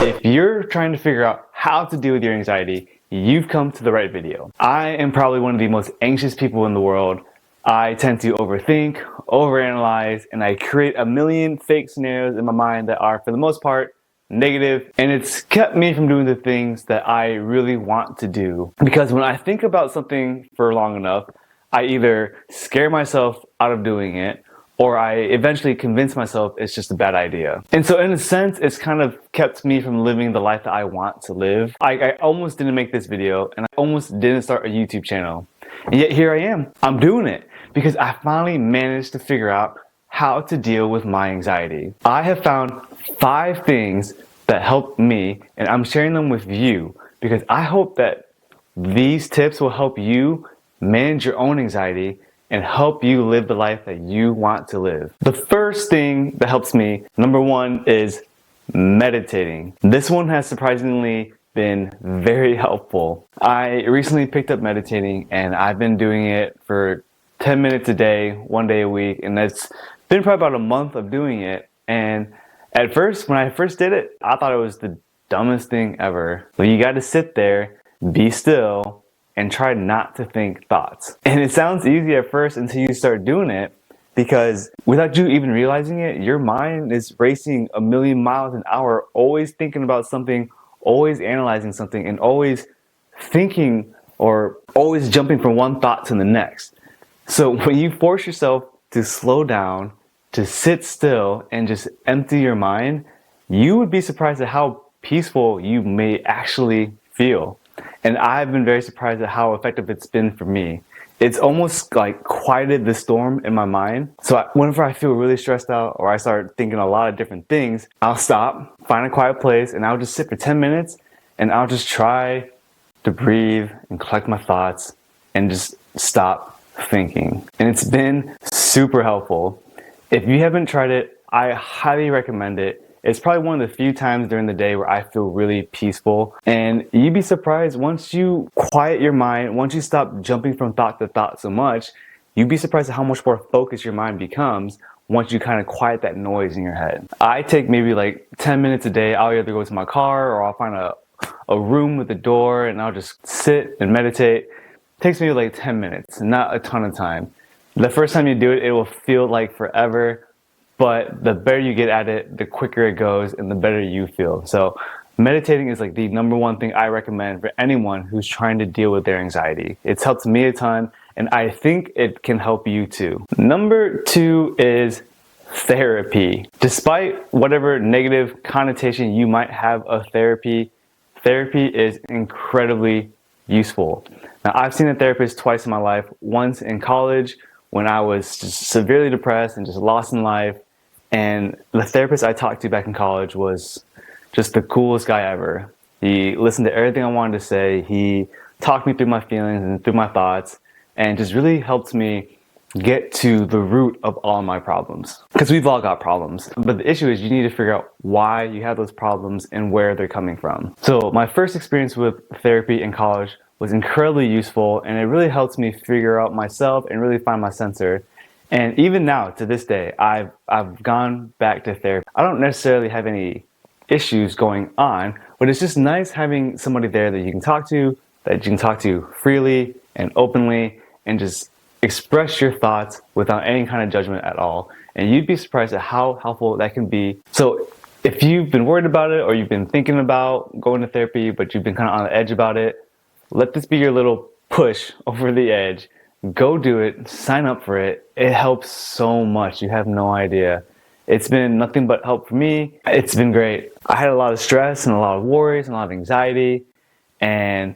If you're trying to figure out how to deal with your anxiety, you've come to the right video. I am probably one of the most anxious people in the world. I tend to overthink, overanalyze, and I create a million fake scenarios in my mind that are, for the most part, negative, and it's kept me from doing the things that I really want to do. Because when I think about something for long enough, I either scare myself out of doing it, or I eventually convince myself it's just a bad idea. And so in a sense, it's kind of kept me from living the life that I want to live. I almost didn't make this video, and I almost didn't start a YouTube channel. And yet here I am. I'm doing it because I finally managed to figure out how to deal with my anxiety. I have found 5 things that help me, and I'm sharing them with you because I hope that these tips will help you manage your own anxiety and help you live the life that you want to live. The first thing that helps me, number 1, is meditating. This one has surprisingly been very helpful. I recently picked up meditating and I've been doing it for 10 minutes a day, 1 day a week, and that's been probably about a month of doing it. And at first, when I first did it, I thought it was the dumbest thing ever. But you gotta sit there, be still, and try not to think thoughts. And it sounds easy at first until you start doing it, because without you even realizing it, your mind is racing a million miles an hour, always thinking about something, always analyzing something, and always thinking or always jumping from one thought to the next. So when you force yourself to slow down, to sit still and just empty your mind, you would be surprised at how peaceful you may actually feel. And I've been very surprised at how effective it's been for me. It's almost like quieted the storm in my mind. So whenever I feel really stressed out or I start thinking a lot of different things, I'll stop, find a quiet place, and I'll just sit for 10 minutes and I'll just try to breathe and collect my thoughts and just stop thinking. And it's been super helpful. If you haven't tried it, I highly recommend it. It's probably one of the few times during the day where I feel really peaceful. And you'd be surprised, once you quiet your mind, once you stop jumping from thought to thought so much, you'd be surprised at how much more focused your mind becomes once you kind of quiet that noise in your head. I take maybe like 10 minutes a day. I'll either go to my car or I'll find a room with a door and I'll just sit and meditate. It takes me like 10 minutes, not a ton of time. The first time you do it, it will feel like forever. But the better you get at it, the quicker it goes and the better you feel. So meditating is like the number 1 thing I recommend for anyone who's trying to deal with their anxiety. It's helped me a ton, and I think it can help you too. Number 2 is therapy. Despite whatever negative connotation you might have of therapy, therapy is incredibly useful. Now, I've seen a therapist twice in my life. Once in college when I was just severely depressed and just lost in life. And the therapist I talked to back in college was just the coolest guy ever. He listened to everything I wanted to say. He talked me through my feelings and through my thoughts and just really helped me get to the root of all my problems. Because we've all got problems. But the issue is you need to figure out why you have those problems and where they're coming from. So my first experience with therapy in college was incredibly useful, and it really helped me figure out myself and really find my center. And even now, to this day, I've gone back to therapy. I don't necessarily have any issues going on, but it's just nice having somebody there that you can talk to freely and openly and just express your thoughts without any kind of judgment at all. And you'd be surprised at how helpful that can be. So if you've been worried about it or you've been thinking about going to therapy, but you've been kind of on the edge about it, let this be your little push over the edge. Go do it. Sign up for it. It helps so much. You have no idea. It's been nothing but help for me. It's been great. I had a lot of stress and a lot of worries and a lot of anxiety, and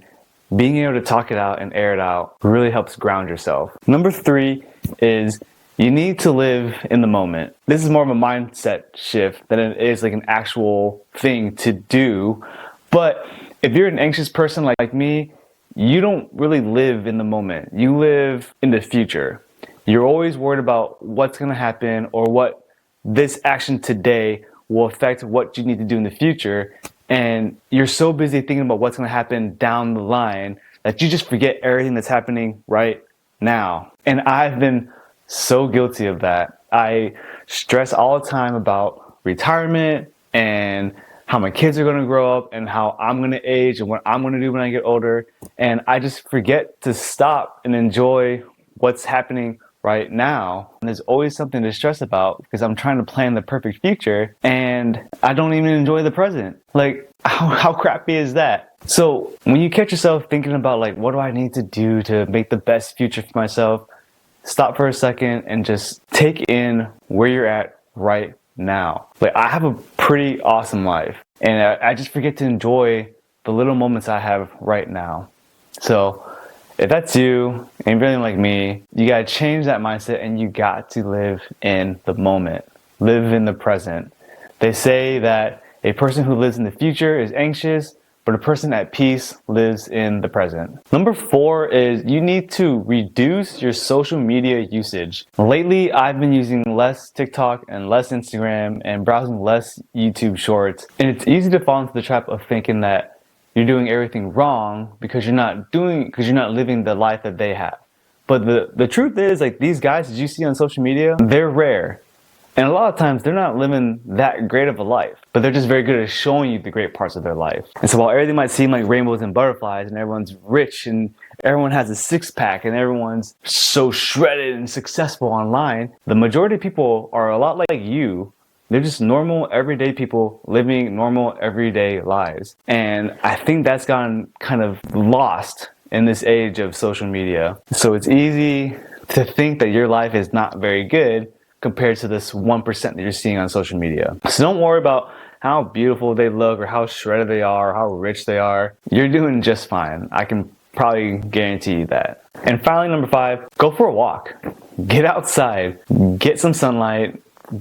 being able to talk it out and air it out really helps ground yourself. Number 3 is you need to live in the moment. This is more of a mindset shift than it is like an actual thing to do. But if you're an anxious person like me, you don't really live in the moment. You live in the future. You're always worried about what's going to happen or what this action today will affect what you need to do in the future. And you're so busy thinking about what's going to happen down the line that you just forget everything that's happening right now. And I've been so guilty of that. I stress all the time about retirement and how my kids are going to grow up and how I'm going to age and what I'm going to do when I get older. And I just forget to stop and enjoy what's happening right now. And there's always something to stress about because I'm trying to plan the perfect future and I don't even enjoy the present. Like, how crappy is that? So when you catch yourself thinking about like, what do I need to do to make the best future for myself? Stop for a second and just take in where you're at right now. Like, I have a pretty awesome life and I just forget to enjoy the little moments I have right now. So if that's you and you're feeling like me, you gotta change that mindset and you got to live in the moment. Live in the present. They say that a person who lives in the future is anxious, but a person at peace lives in the present. Number 4 is you need to reduce your social media usage. Lately, I've been using less TikTok and less Instagram and browsing less YouTube shorts. And it's easy to fall into the trap of thinking that you're doing everything wrong because you're not living the life that they have. But the truth is, like, these guys that you see on social media, they're rare. And a lot of times they're not living that great of a life, but they're just very good at showing you the great parts of their life. And so while everything might seem like rainbows and butterflies and everyone's rich and everyone has a six-pack and everyone's so shredded and successful online, the majority of people are a lot like you. They're just normal, everyday people living normal, everyday lives. And I think that's gotten kind of lost in this age of social media. So it's easy to think that your life is not very good compared to this 1% that you're seeing on social media. So don't worry about how beautiful they look or how shredded they are or how rich they are. You're doing just fine. I can probably guarantee you that. And finally, number 5, go for a walk. Get outside, get some sunlight,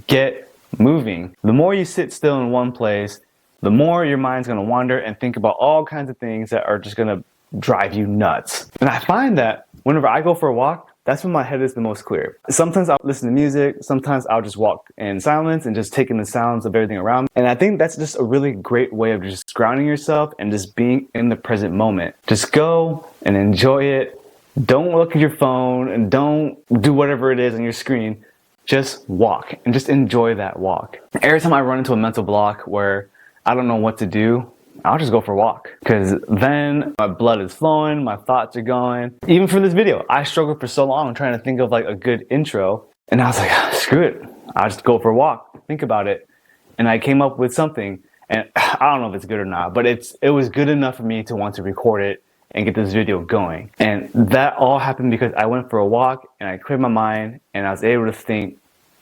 get moving. The more you sit still in one place, the more your mind's gonna wander and think about all kinds of things that are just gonna drive you nuts. And I find that whenever I go for a walk, that's when my head is the most clear. Sometimes I'll listen to music, sometimes I'll just walk in silence and just take in the sounds of everything around me. And I think that's just a really great way of just grounding yourself and just being in the present moment. Just go and enjoy it. Don't look at your phone and don't do whatever it is on your screen. Just walk and just enjoy that walk. Every time I run into a mental block where I don't know what to do, I'll just go for a walk because then my blood is flowing, my thoughts are going. Even for this video, I struggled for so long trying to think of like a good intro and I was like, screw it. I'll just go for a walk, think about it. And I came up with something and I don't know if it's good or not, but it was good enough for me to want to record it and get this video going. And that all happened because I went for a walk and I cleared my mind and I was able to think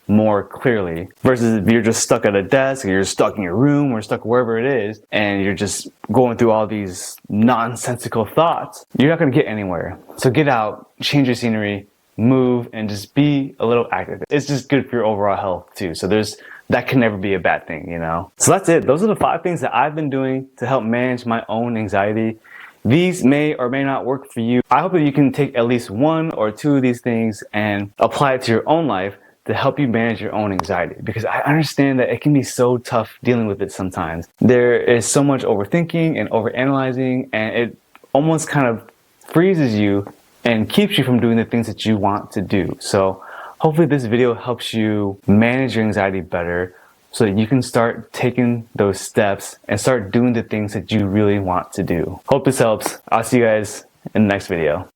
more clearly versus if you're just stuck at a desk or you're stuck in your room or stuck wherever it is and you're just going through all these nonsensical thoughts, you're not going to get anywhere. So get out, change your scenery, move, and just be a little active. It's just good for your overall health too. So that can never be a bad thing, you know? So that's it. Those are the 5 things that I've been doing to help manage my own anxiety. These may or may not work for you. I hope that you can take at least 1 or 2 of these things and apply it to your own life to help you manage your own anxiety, because I understand that it can be so tough dealing with it sometimes. There is so much overthinking and overanalyzing, and it almost kind of freezes you and keeps you from doing the things that you want to do. So hopefully this video helps you manage your anxiety better so that you can start taking those steps and start doing the things that you really want to do. Hope this helps. I'll see you guys in the next video.